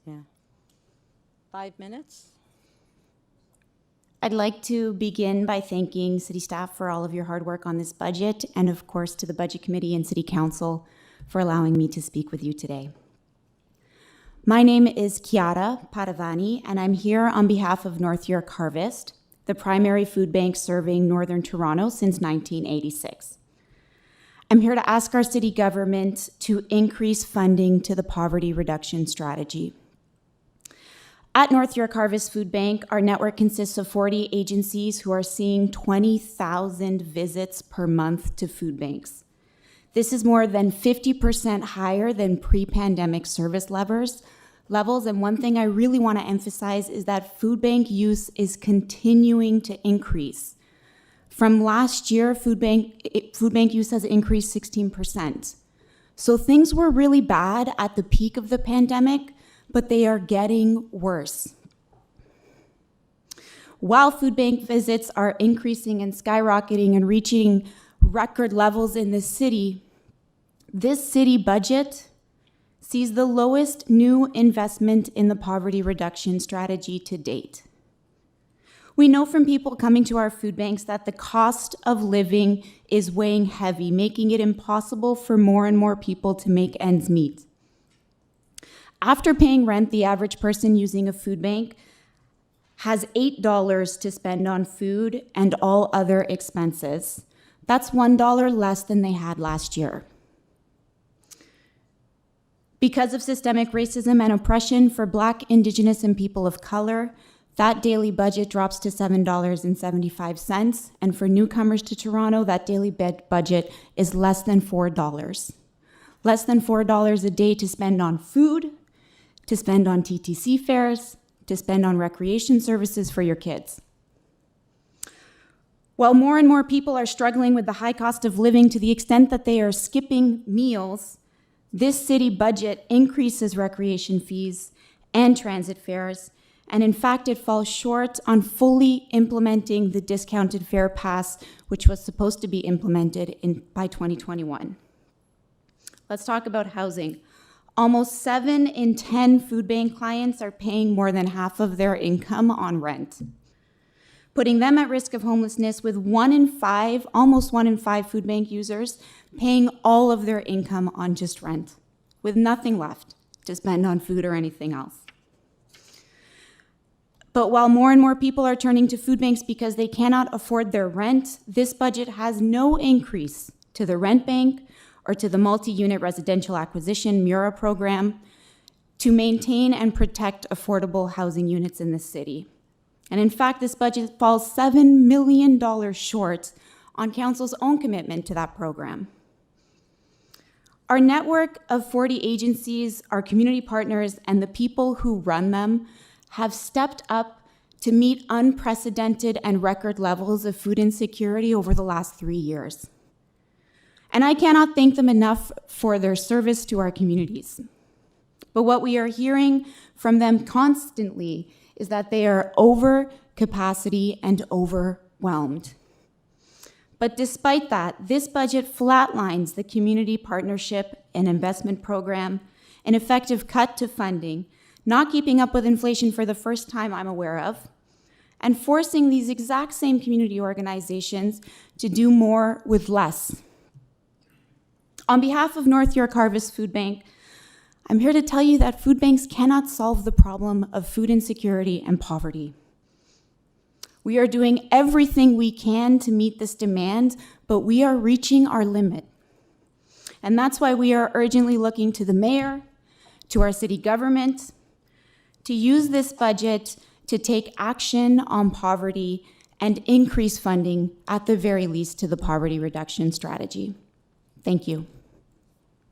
Yeah. 5 minutes? I'd like to begin by thanking City staff for all of your hard work on this budget, and of course to the Budget Committee and City Council for allowing me to speak with you today. My name is Chiara Paravani, and I'm here on behalf of North York Harvest, the primary food bank serving Northern Toronto since 1986. I'm here to ask our city government to increase funding to the poverty reduction strategy. At North York Harvest Food Bank, our network consists of 40 agencies who are seeing 20,000 visits per month to food banks. This is more than 50% higher than pre-pandemic service levels. And one thing I really want to emphasize is that food bank use is continuing to increase. From last year, food bank use has increased 16%. So things were really bad at the peak of the pandemic, but they are getting worse. While food bank visits are increasing and skyrocketing and reaching record levels in this city budget sees the lowest new investment in the poverty reduction strategy to date. We know from people coming to our food banks that the cost of living is weighing heavy, making it impossible for more and more people to make ends meet. After paying rent, the average person using a food bank has $8 to spend on food and all other expenses. That's $1 less than they had last year. Because of systemic racism and oppression for Black, Indigenous, and people of color, that daily budget drops to $7.75, and for newcomers to Toronto, that daily budget is less than $4. Less than $4 a day to spend on food, to spend on TTC fares, to spend on recreation services for your kids. While more and more people are struggling with the high cost of living to the extent that they are skipping meals, this city budget increases recreation fees and transit fares, and in fact, it falls short on fully implementing the discounted fare pass, which was supposed to be implemented by 2021. Let's talk about housing. Almost 7 in 10 food bank clients are paying more than half of their income on rent, putting them at risk of homelessness, with almost 1 in 5 food bank users paying all of their income on just rent, with nothing left to spend on food or anything else. But while more and more people are turning to food banks because they cannot afford their rent, this budget has no increase to the rent bank or to the multi-unit residential acquisition MURA program to maintain and protect affordable housing units in the city. And in fact, this budget falls $7 million short on council's own commitment to that program. Our network of 40 agencies, our community partners, and the people who run them have stepped up to meet unprecedented and record levels of food insecurity over the last 3 years. And I cannot thank them enough for their service to our communities. But what we are hearing from them constantly is that they are over capacity and overwhelmed. But despite that, this budget flatlines the community partnership and investment program, an effective cut to funding, not keeping up with inflation for the first time I'm aware of, and forcing these exact same community organizations to do more with less. On behalf of North York Harvest Food Bank, I'm here to tell you that food banks cannot solve the problem of food insecurity and poverty. We are doing everything we can to meet this demand, but we are reaching our limit. And that's why we are urgently looking to the mayor, to our city government, to use this budget to take action on poverty and increase funding, at the very least, to the poverty reduction strategy. Thank you.